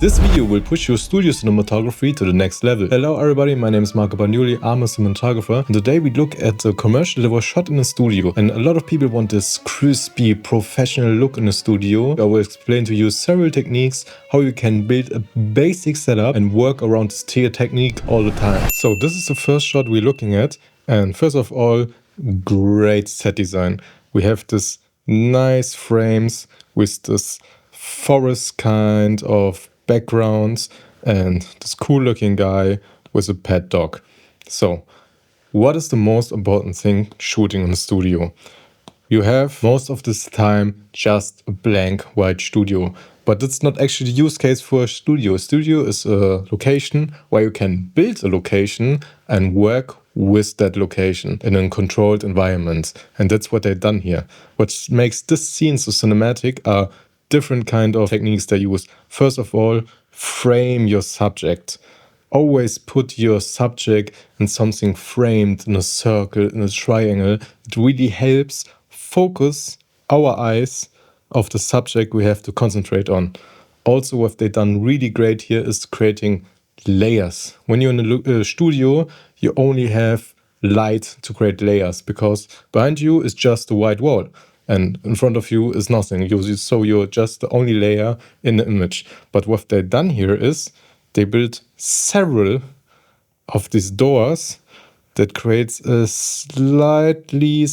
This video will push your studio cinematography to the next level. Hello everybody, my name is Marco Bagnoli, I'm a cinematographer, and today we look at a commercial that was shot in a studio. And a lot of people want this crispy, professional look in a studio. I will explain to you several techniques, how you can build a basic setup and work around this tier technique all the time. So this is the first shot we're looking at, and first of all, great set design. We have this nice frames with this forest kind of backgrounds and this cool looking guy with a pet dog. So what is the most important thing shooting in the studio? You have most of this time just a blank white studio, but it's not actually the use case for a studio. A studio is a location where you can build a location and work with that location in a controlled environment. And that's what they've done here. What makes this scene so cinematic are different kind of techniques they use. First of all, frame your subject. Always put your subject in something framed, in a circle, in a triangle. It really helps focus our eyes of the subject we have to concentrate on. Also, what they've done really great here is creating layers. When you're in a studio, you only have light to create layers because behind you is just a white wall. And in front of you is nothing. So you're just the only layer in the image. But what they've done here is they built several of these doors that creates a slightly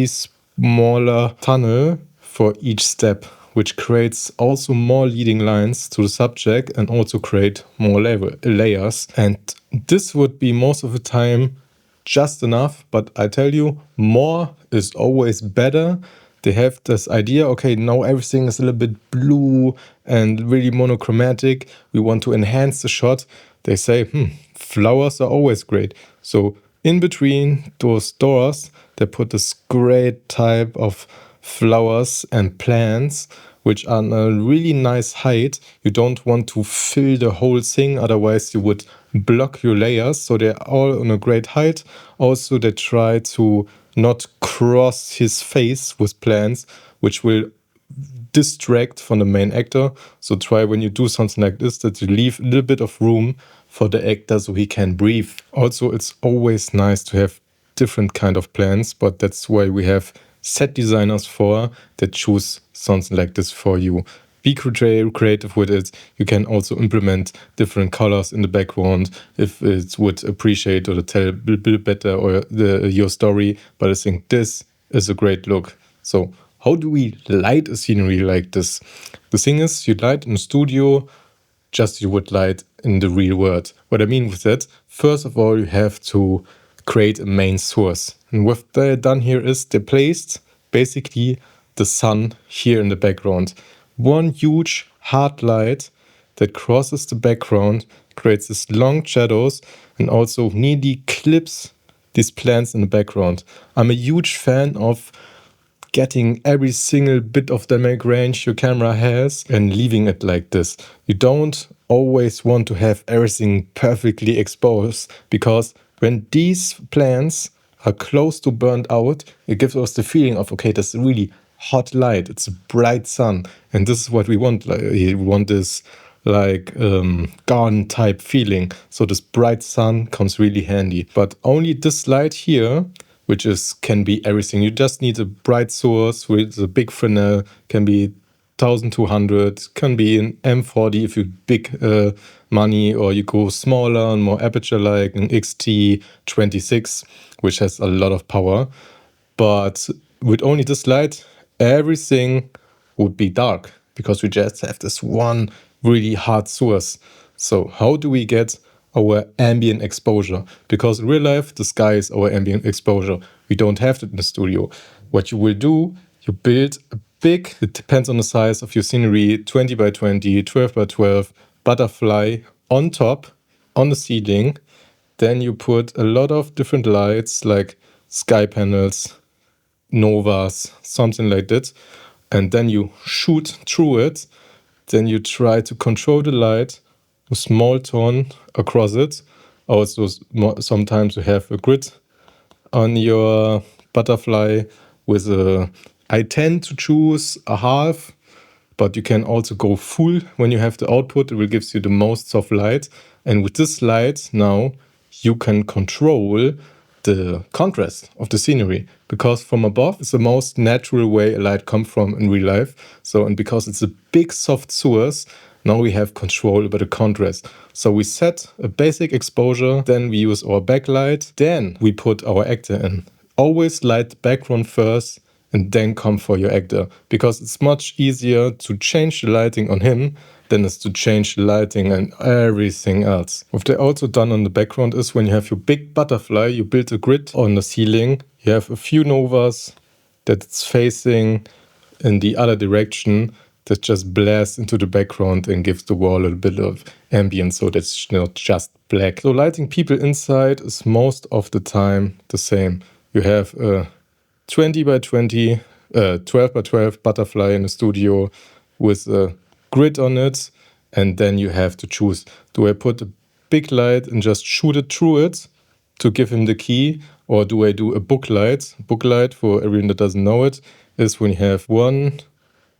smaller tunnel for each step, which creates also more leading lines to the subject and also create more layers. And this would be most of the time just enough, but I tell you, more is always better. They have this idea, okay, now everything is a little bit blue and really monochromatic. We want to enhance the shot. They say, flowers are always great. So in between those doors, they put this great type of flowers and plants, which are on a really nice height. You don't want to fill the whole thing, otherwise you would block your layers. So they're all on a great height. Also, they try to not cross his face with plants, which will distract from the main actor. So try when you do something like this that you leave a little bit of room for the actor so he can breathe. Also, it's always nice to have different kind of plants, but that's why we have set designers for that choose something like this for you. Be creative with it. You can also implement different colors in the background if it would appreciate or tell a bit better or your story. But I think this is a great look. So how do we light a scenery like this? The thing is, you light in a studio just you would light in the real world. What I mean with that, first of all, you have to create a main source. And what they've done here is they placed basically the sun here in the background. One huge hard light that crosses the background, creates these long shadows, and also nearly clips these plants in the background. I'm a huge fan of getting every single bit of dynamic range your camera has and leaving it like this. You don't always want to have everything perfectly exposed, because when these plants are close to burnt out, it gives us the feeling of, okay, that's really hot light, it's a bright sun, and this is what we want. Like, we want this like garden type feeling. So this bright sun comes really handy. But only this light here, which can be everything. You just need a bright source with a big Fresnel, can be 1200, can be an M40 if you big money, or you go smaller and more aperture like an XT26, which has a lot of power. But with only this light, everything would be dark because we just have this one really hard source. So how do we get our ambient exposure? Because in real life, the sky is our ambient exposure. We don't have it in the studio. What you will do, you build a big, it depends on the size of your scenery, 20 by 20, 12 by 12 butterfly on top, on the ceiling. Then you put a lot of different lights like sky panels, novas, something like that. And then you shoot through it. Then you try to control the light with small tone across it. Also, sometimes you have a grid on your butterfly with I tend to choose a half but you can also go full when you have the output. It will give you the most soft light. And with this light now, you can control the contrast of the scenery, because from above is the most natural way a light comes from in real life. So, and because it's a big soft source, now we have control over the contrast. So we set a basic exposure, then we use our backlight, then we put our actor in. Always light the background first and then come for your actor, because it's much easier to change the lighting on him than it's to change the lighting and everything else. What they also done on the background is when you have your big butterfly, you build a grid on the ceiling, you have a few novas that it's facing in the other direction that just blasts into the background and gives the wall a bit of ambient, so that's not just black. So lighting people inside is most of the time the same. You have a 20 by 20, 12 by 12 butterfly in the studio with a grid on it, and then you have to choose, do I put a big light and just shoot it through it to give him the key, or do I do a book light? Book light, for everyone that doesn't know it, is when you have one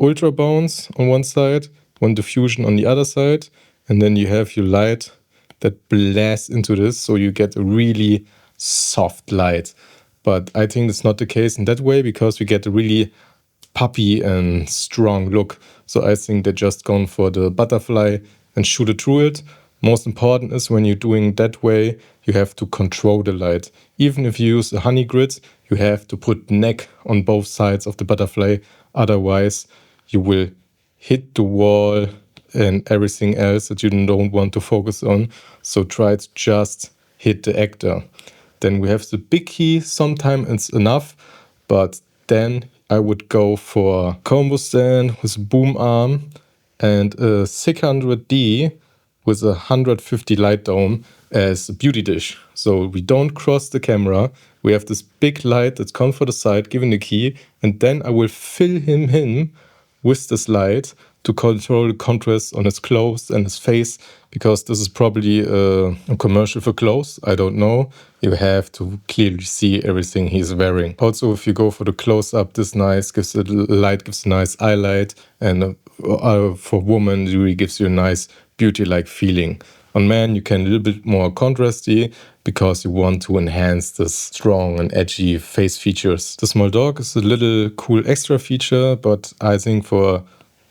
ultra bounce on one side, one diffusion on the other side, and then you have your light that blasts into this, so you get a really soft light. But I think it's not the case in that way, because we get a really puppy and strong look. So I think they're just going for the butterfly and shoot it through it. Most important is when you're doing that way, you have to control the light. Even if you use a honey grid, you have to put neck on both sides of the butterfly. Otherwise, you will hit the wall and everything else that you don't want to focus on. So try to just hit the actor. Then we have the big key. Sometimes it's enough, but then I would go for combo stand with a boom arm and a 600D with a 150 light dome as a beauty dish. So we don't cross the camera. We have this big light that's come for the side, given the key, and then I will fill him in with this light to control the contrast on his clothes and his face, because this is probably a commercial for clothes. I don't know. You have to clearly see everything he's wearing. Also, if you go for the close-up, this nice gives a light, gives a nice highlight, and for women, it really gives you a nice beauty-like feeling. On men, you can a little bit more contrasty, because you want to enhance this strong and edgy face features. The small dog is a little cool extra feature, but I think for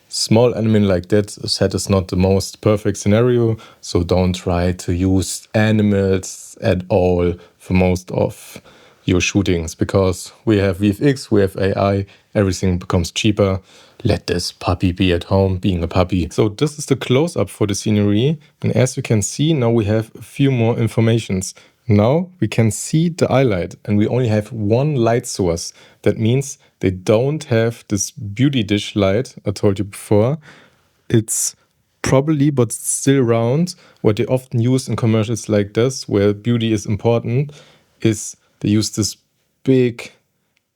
small animal like that, a set is not the most perfect scenario, so don't try to use animals at all for most of your shootings, because we have VFX, we have AI, everything becomes cheaper. Let this puppy be at home being a puppy. So this is the close-up for the scenery, and as you can see, now we have a few more informations. Now we can see the highlight, and we only have one light source. That means they don't have this beauty dish light I told you before. It's probably, but still round. What they often use in commercials like this, where beauty is important, is they use this big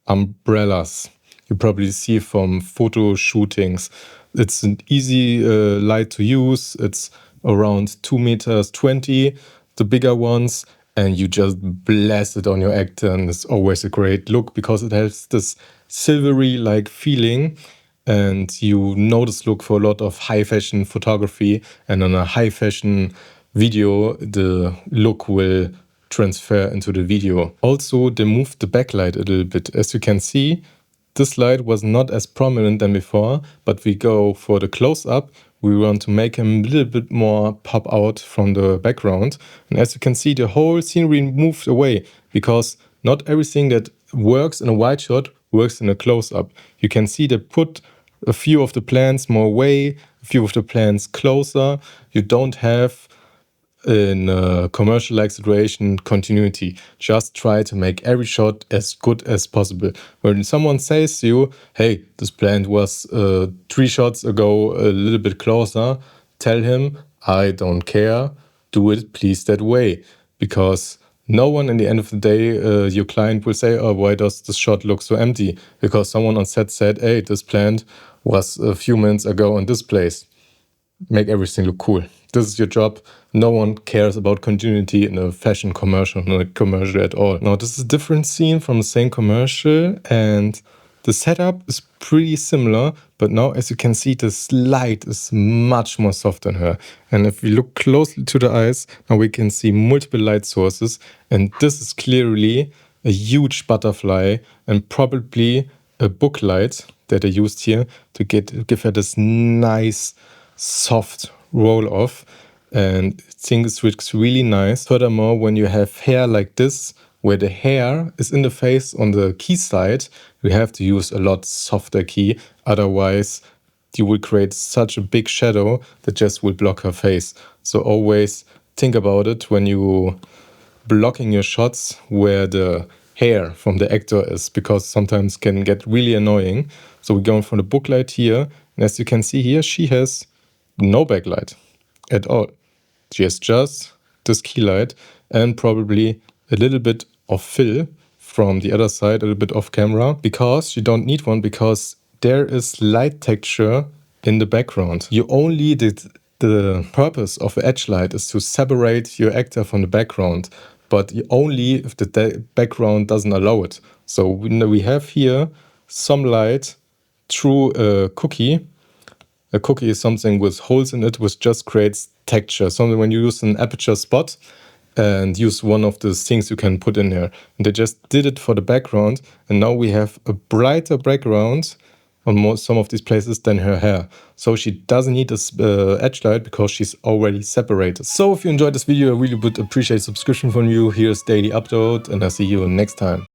umbrellas you probably see from photo shootings. It's an easy light to use. It's around 2 meters 20, the bigger ones, and you just blast it on your actor, and it's always a great look because it has this silvery like feeling, and you know this look for a lot of high fashion photography, and on a high fashion video the look will transfer into the video. Also, they moved the backlight a little bit. As you can see, this light was not as prominent than before, but we go for the close-up. We want to make him a little bit more pop out from the background. And as you can see, the whole scenery moved away, because not everything that works in a wide shot works in a close-up. You can see they put a few of the plants more away, a few of the plants closer. You don't have, in a commercial-like situation, continuity. Just try to make every shot as good as possible. When someone says to you, hey, this plant was 3 shots ago a little bit closer, tell him, I don't care, do it please that way. Because no one, in the end of the day, your client will say, oh, why does this shot look so empty? Because someone on set said, hey, this plant was a few minutes ago in this place. Make everything look cool. This is your job. No one cares about continuity in a fashion commercial, not a commercial at all. Now, this is a different scene from the same commercial, and The setup is pretty similar, but now as you can see, this light is much more soft than her. And if we look closely to the eyes, now we can see multiple light sources. And this is clearly a huge butterfly and probably a book light that I used here to give her this nice soft roll off. And I think it looks really nice. Furthermore, when you have hair like this, where the hair is in the face on the key side, you have to use a lot softer key. Otherwise, you will create such a big shadow that just will block her face. So always think about it when you blocking your shots where the hair from the actor is, because sometimes can get really annoying. So we're going for the book light here. And as you can see here, she has no backlight at all. She has just this key light and probably a little bit of fill from the other side, a little bit off camera, because you don't need one because there is light texture in the background. You only did the purpose of the edge light is to separate your actor from the background, but only if the background doesn't allow it. So we have here some light through a cookie. A cookie is something with holes in it, which just creates texture. Something when you use an Aputure spot and use one of the things you can put in here. And they just did it for the background. And now we have a brighter background on some of these places than her hair. So she doesn't need this edge light because she's already separated. So if you enjoyed this video, I really would appreciate a subscription from you. Here's daily upload and I'll see you next time.